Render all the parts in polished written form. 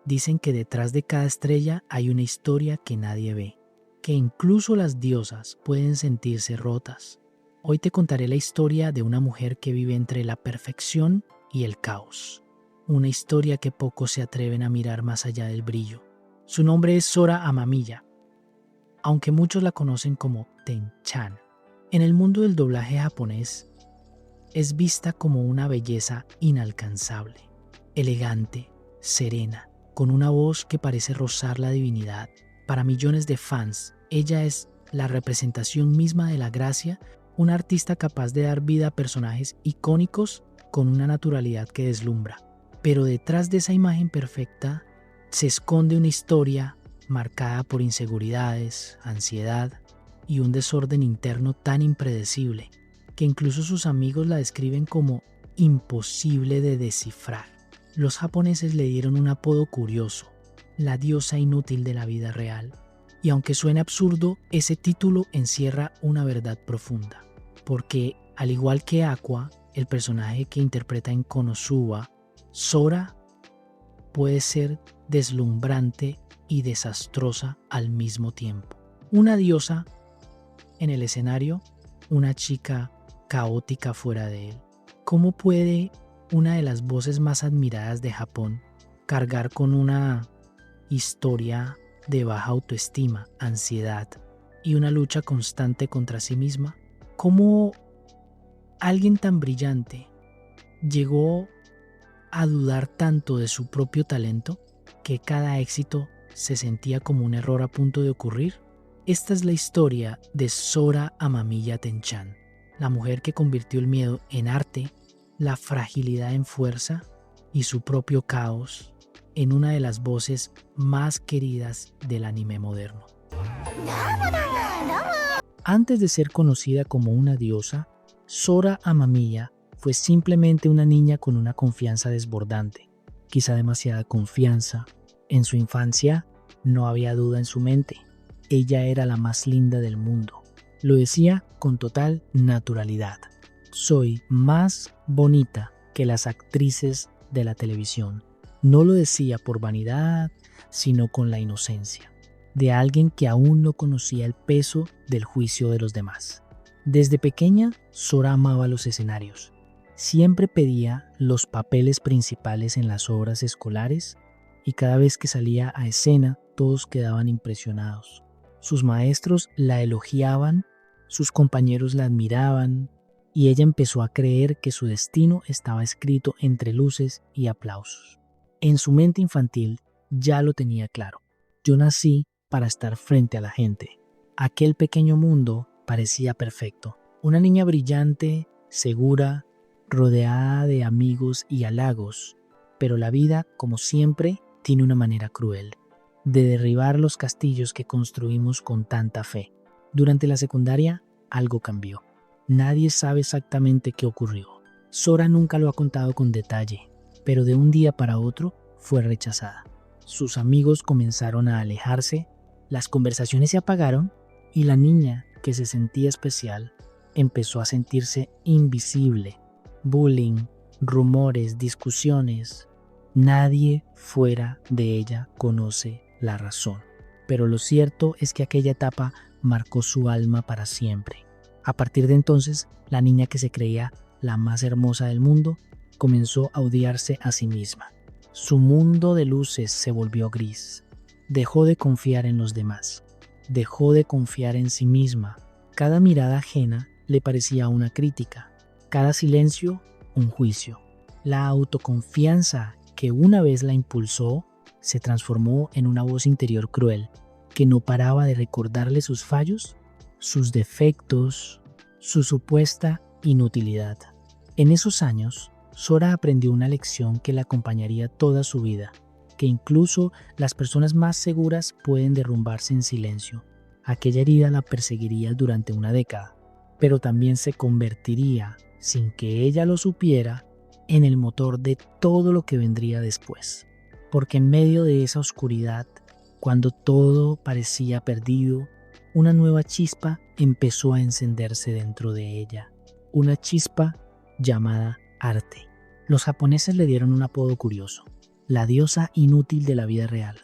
Dicen que detrás de cada estrella hay una historia que nadie ve, que incluso las diosas pueden sentirse rotas. Hoy te contaré la historia de una mujer que vive entre la perfección y el caos. Una historia que pocos se atreven a mirar más allá del brillo. Su nombre es Sora Amamiya, aunque muchos la conocen como Ten-chan. En el mundo del doblaje japonés, es vista como una belleza inalcanzable, elegante, serena, con una voz que parece rozar la divinidad. Para millones de fans, ella es la representación misma de la gracia, una artista capaz de dar vida a personajes icónicos con una naturalidad que deslumbra. Pero detrás de esa imagen perfecta se esconde una historia marcada por inseguridades, ansiedad y un desorden interno tan impredecible que incluso sus amigos la describen como imposible de descifrar. Los japoneses le dieron un apodo curioso, la diosa inútil de la vida real. Y aunque suene absurdo, ese título encierra una verdad profunda. Porque, al igual que Aqua, el personaje que interpreta en Konosuba, Sora puede ser deslumbrante y desastrosa al mismo tiempo. Una diosa en el escenario, una chica caótica fuera de él. ¿Cómo puede una de las voces más admiradas de Japón cargar con una historia de baja autoestima, ansiedad y una lucha constante contra sí misma? ¿Cómo alguien tan brillante llegó a dudar tanto de su propio talento que cada éxito se sentía como un error a punto de ocurrir? Esta es la historia de Sora Amamiya Ten-chan, la mujer que convirtió el miedo en arte, la fragilidad en fuerza y su propio caos en una de las voces más queridas del anime moderno. Antes de ser conocida como una diosa, Sora Amamiya fue simplemente una niña con una confianza desbordante, quizá demasiada confianza. En su infancia no había duda en su mente, ella era la más linda del mundo. Lo decía con total naturalidad. Soy más bonita que las actrices de la televisión. No lo decía por vanidad, sino con la inocencia de alguien que aún no conocía el peso del juicio de los demás. Desde pequeña, Sora amaba los escenarios. Siempre pedía los papeles principales en las obras escolares y cada vez que salía a escena, todos quedaban impresionados. Sus maestros la elogiaban, sus compañeros la admiraban y ella empezó a creer que su destino estaba escrito entre luces y aplausos. En su mente infantil ya lo tenía claro. Yo nací para estar frente a la gente. Aquel pequeño mundo parecía perfecto. Una niña brillante, segura, rodeada de amigos y halagos, pero la vida, como siempre, tiene una manera cruel de derribar los castillos que construimos con tanta fe. Durante la secundaria, algo cambió. Nadie sabe exactamente qué ocurrió. Sora nunca lo ha contado con detalle, pero de un día para otro fue rechazada. Sus amigos comenzaron a alejarse, las conversaciones se apagaron y la niña, que se sentía especial, empezó a sentirse invisible. Bullying, rumores, discusiones. Nadie fuera de ella conoce la razón. Pero lo cierto es que aquella etapa marcó su alma para siempre. A partir de entonces, la niña que se creía la más hermosa del mundo comenzó a odiarse a sí misma. Su mundo de luces se volvió gris. Dejó de confiar en los demás. Dejó de confiar en sí misma. Cada mirada ajena le parecía una crítica. Cada silencio, un juicio. La autoconfianza que una vez la impulsó se transformó en una voz interior cruel que no paraba de recordarle sus fallos, sus defectos, su supuesta inutilidad. En esos años, Sora aprendió una lección que la acompañaría toda su vida, que incluso las personas más seguras pueden derrumbarse en silencio. Aquella herida la perseguiría durante una década, pero también se convertiría, sin que ella lo supiera, en el motor de todo lo que vendría después. Porque en medio de esa oscuridad, cuando todo parecía perdido, una nueva chispa empezó a encenderse dentro de ella. Una chispa llamada arte. Los japoneses le dieron un apodo curioso, la diosa inútil de la vida real.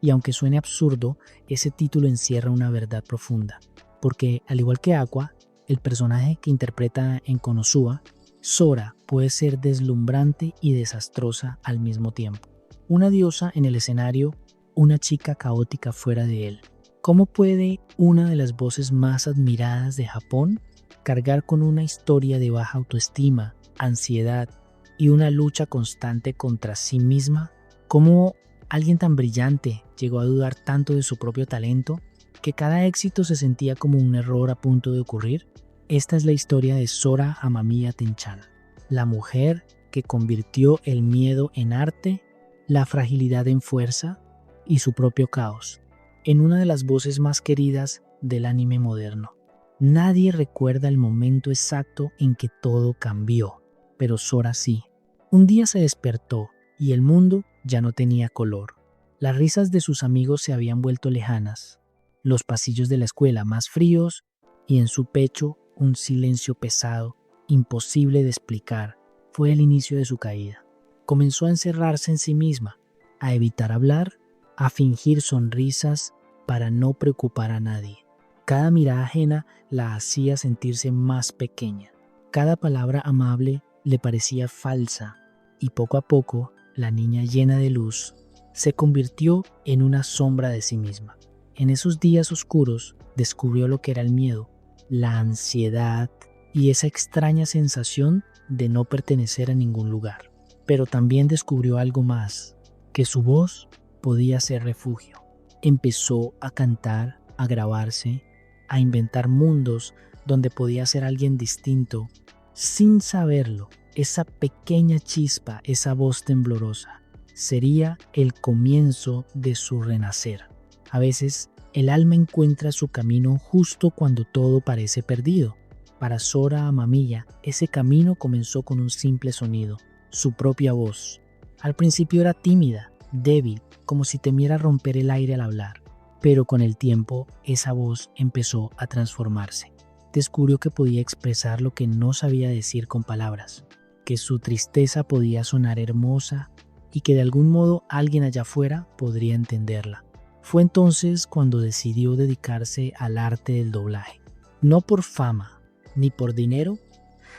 Y aunque suene absurdo, ese título encierra una verdad profunda, porque al igual que Aqua, el personaje que interpreta en Konosuba, Sora puede ser deslumbrante y desastrosa al mismo tiempo. Una diosa en el escenario, una chica caótica fuera de él. ¿Cómo puede una de las voces más admiradas de Japón cargar con una historia de baja autoestima, ansiedad y una lucha constante contra sí misma? ¿Cómo alguien tan brillante llegó a dudar tanto de su propio talento que cada éxito se sentía como un error a punto de ocurrir? Esta es la historia de Sora Amamiya Tenchan, la mujer que convirtió el miedo en arte, la fragilidad en fuerza y su propio caos en una de las voces más queridas del anime moderno. Nadie recuerda el momento exacto en que todo cambió, pero Sora sí. Un día se despertó y el mundo ya no tenía color. Las risas de sus amigos se habían vuelto lejanas, los pasillos de la escuela más fríos y en su pecho un silencio pesado, imposible de explicar. Fue el inicio de su caída. Comenzó a encerrarse en sí misma, a evitar hablar, a fingir sonrisas para no preocupar a nadie. Cada mirada ajena la hacía sentirse más pequeña. Cada palabra amable le parecía falsa y poco a poco la niña llena de luz se convirtió en una sombra de sí misma. En esos días oscuros descubrió lo que era el miedo, la ansiedad y esa extraña sensación de no pertenecer a ningún lugar. Pero también descubrió algo más, que su voz podía ser refugio. Empezó a cantar, a grabarse, a inventar mundos donde podía ser alguien distinto. Sin saberlo, esa pequeña chispa, esa voz temblorosa, sería el comienzo de su renacer. A veces, el alma encuentra su camino justo cuando todo parece perdido. Para Sora Amamiya, ese camino comenzó con un simple sonido, su propia voz. Al principio era tímida, débil, como si temiera romper el aire al hablar, pero con el tiempo esa voz empezó a transformarse. Descubrió que podía expresar lo que no sabía decir con palabras, que su tristeza podía sonar hermosa y que de algún modo alguien allá afuera podría entenderla. Fue entonces cuando decidió dedicarse al arte del doblaje, no por fama ni por dinero,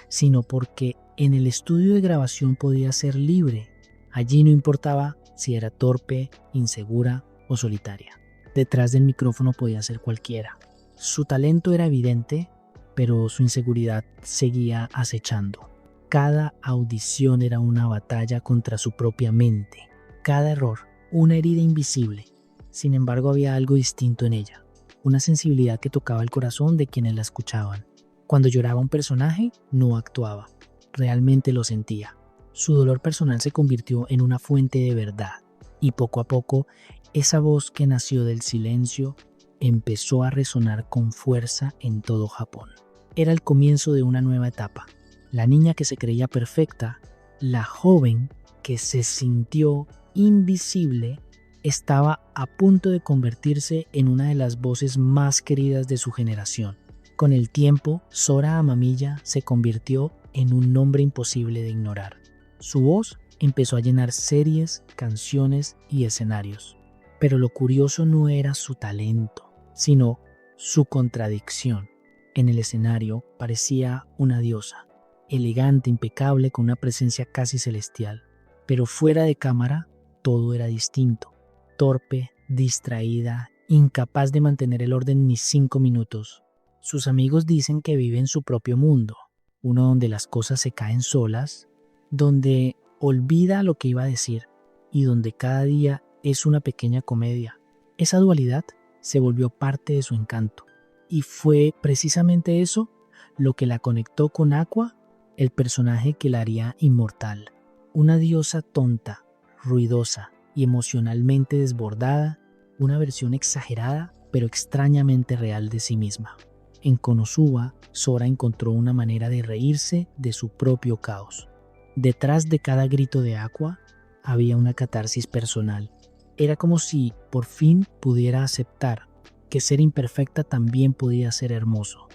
sino porque en el estudio de grabación podía ser libre. Allí no importaba si era torpe, insegura o solitaria. Detrás del micrófono podía ser cualquiera. Su talento era evidente, pero su inseguridad seguía acechando. Cada audición era una batalla contra su propia mente. Cada error, una herida invisible. Sin embargo, había algo distinto en ella. Una sensibilidad que tocaba el corazón de quienes la escuchaban. Cuando lloraba un personaje, no actuaba. Realmente lo sentía. Su dolor personal se convirtió en una fuente de verdad. Y poco a poco, esa voz que nació del silencio empezó a resonar con fuerza en todo Japón. Era el comienzo de una nueva etapa. La niña que se creía perfecta, la joven que se sintió invisible, estaba a punto de convertirse en una de las voces más queridas de su generación. Con el tiempo, Sora Amamiya se convirtió en un nombre imposible de ignorar. Su voz empezó a llenar series, canciones y escenarios. Pero lo curioso no era su talento, sino su contradicción. En el escenario parecía una diosa, elegante, impecable, con una presencia casi celestial. Pero fuera de cámara, todo era distinto. Torpe, distraída, incapaz de mantener el orden ni 5 minutos. Sus amigos dicen que vive en su propio mundo, uno donde las cosas se caen solas, donde olvida lo que iba a decir y donde cada día es una pequeña comedia. Esa dualidad se volvió parte de su encanto y fue precisamente eso lo que la conectó con Aqua, el personaje que la haría inmortal. Una diosa tonta, ruidosa y emocionalmente desbordada, una versión exagerada pero extrañamente real de sí misma. En Konosuba, Sora encontró una manera de reírse de su propio caos. Detrás de cada grito de Aqua había una catarsis personal. Era como si por fin pudiera aceptar que ser imperfecta también podía ser hermoso.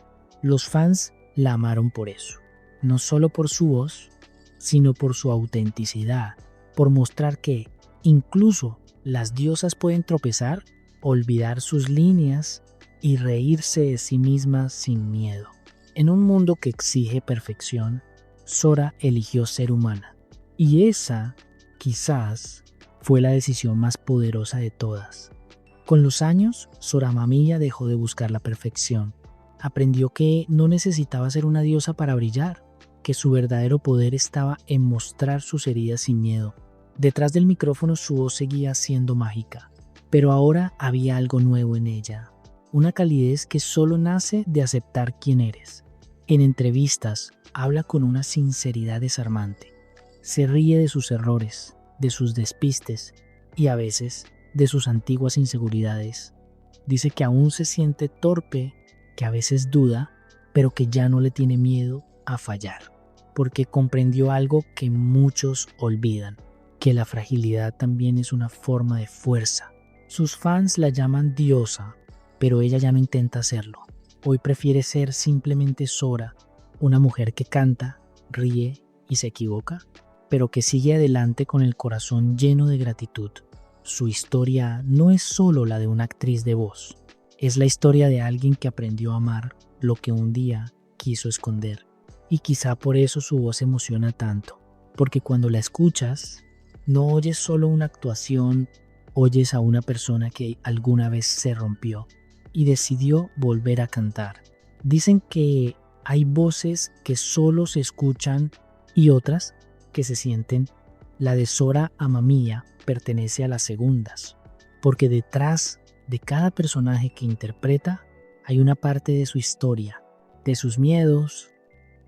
Los fans la amaron por eso, no solo por su voz, sino por su autenticidad, por mostrar que, Incluso las diosas pueden tropezar, olvidar sus líneas y reírse de sí mismas sin miedo. En un mundo que exige perfección, Sora eligió ser humana. Y esa, quizás, fue la decisión más poderosa de todas. Con los años, Sora Mamilla dejó de buscar la perfección. Aprendió que no necesitaba ser una diosa para brillar, que su verdadero poder estaba en mostrar sus heridas sin miedo. Detrás del micrófono su voz seguía siendo mágica, pero ahora había algo nuevo en ella, una calidez que solo nace de aceptar quién eres. En entrevistas habla con una sinceridad desarmante. Se ríe de sus errores, de sus despistes y a veces de sus antiguas inseguridades. Dice que aún se siente torpe, que a veces duda, pero que ya no le tiene miedo a fallar, porque comprendió algo que muchos olvidan, que la fragilidad también es una forma de fuerza. Sus fans la llaman diosa, pero ella ya no intenta hacerlo. Hoy prefiere ser simplemente Sora, una mujer que canta, ríe y se equivoca, pero que sigue adelante con el corazón lleno de gratitud. Su historia no es solo la de una actriz de voz, es la historia de alguien que aprendió a amar lo que un día quiso esconder. Y quizá por eso su voz emociona tanto, porque cuando la escuchas, no oyes solo una actuación, oyes a una persona que alguna vez se rompió y decidió volver a cantar. Dicen que hay voces que solo se escuchan y otras que se sienten. La de Sora Amamiya pertenece a las segundas, porque detrás de cada personaje que interpreta hay una parte de su historia, de sus miedos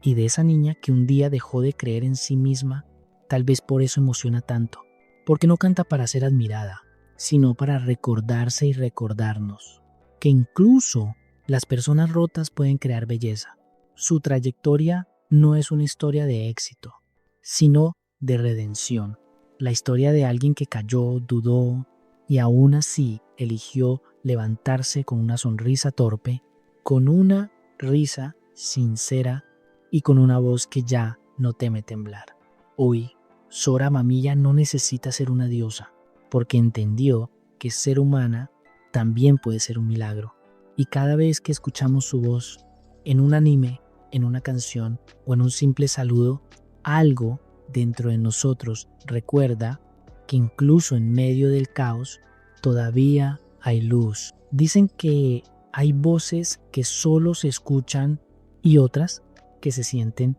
y de esa niña que un día dejó de creer en sí misma. Tal vez por eso emociona tanto, porque no canta para ser admirada, sino para recordarse y recordarnos que incluso las personas rotas pueden crear belleza. Su trayectoria no es una historia de éxito, sino de redención. La historia de alguien que cayó, dudó y aún así eligió levantarse con una sonrisa torpe, con una risa sincera y con una voz que ya no teme temblar. Hoy, Sora Mamilla no necesita ser una diosa, porque entendió que ser humana también puede ser un milagro. Y cada vez que escuchamos su voz, en un anime, en una canción o en un simple saludo, algo dentro de nosotros recuerda que incluso en medio del caos todavía hay luz. Dicen que hay voces que solo se escuchan y otras que se sienten.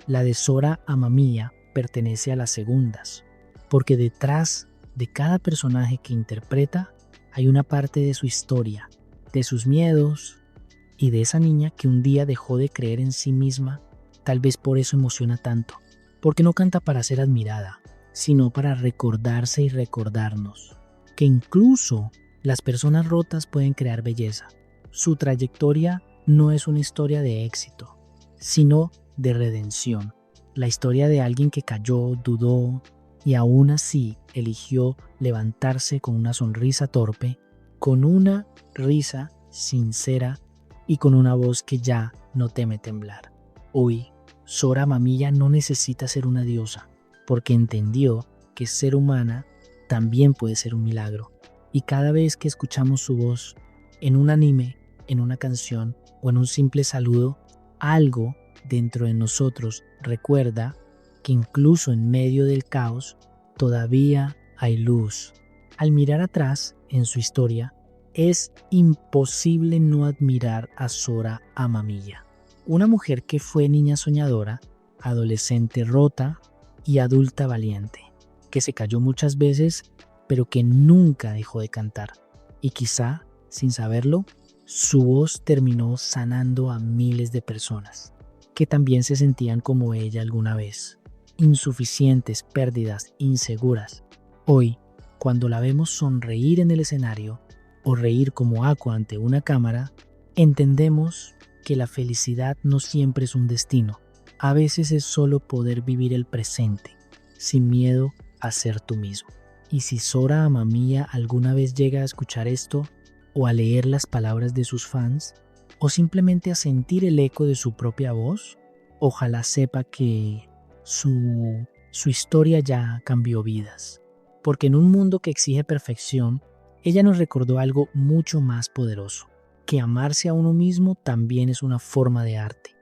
La de Sora Amamiya pertenece a las segundas, porque detrás de cada personaje que interpreta hay una parte de su historia, de sus miedos y de esa niña que un día dejó de creer en sí misma. Tal vez por eso emociona tanto, porque no canta para ser admirada, sino para recordarse y recordarnos que incluso las personas rotas pueden crear belleza. Su trayectoria no es una historia de éxito, sino de redención. La historia de alguien que cayó, dudó y aún así eligió levantarse con una sonrisa torpe, con una risa sincera y con una voz que ya no teme temblar. Hoy, Sora Mamilla no necesita ser una diosa, porque entendió que ser humana también puede ser un milagro. Y cada vez que escuchamos su voz, en un anime, en una canción o en un simple saludo, algo dentro de nosotros recuerda que incluso en medio del caos todavía hay luz. Al mirar atrás en su historia, es imposible no admirar a Sora Amamiya, una mujer que fue niña soñadora, adolescente rota y adulta valiente, que se cayó muchas veces, pero que nunca dejó de cantar. Y quizá, sin saberlo, su voz terminó sanando a miles de personas, que también se sentían como ella alguna vez, insuficientes, pérdidas, inseguras. Hoy, cuando la vemos sonreír en el escenario o reír como Aqua ante una cámara, entendemos que la felicidad no siempre es un destino. A veces es solo poder vivir el presente, sin miedo a ser tú mismo. Y si Sora Amamiya alguna vez llega a escuchar esto, o a leer las palabras de sus fans, o simplemente a sentir el eco de su propia voz, ojalá sepa que su historia ya cambió vidas, porque en un mundo que exige perfección, ella nos recordó algo mucho más poderoso, que amarse a uno mismo también es una forma de arte.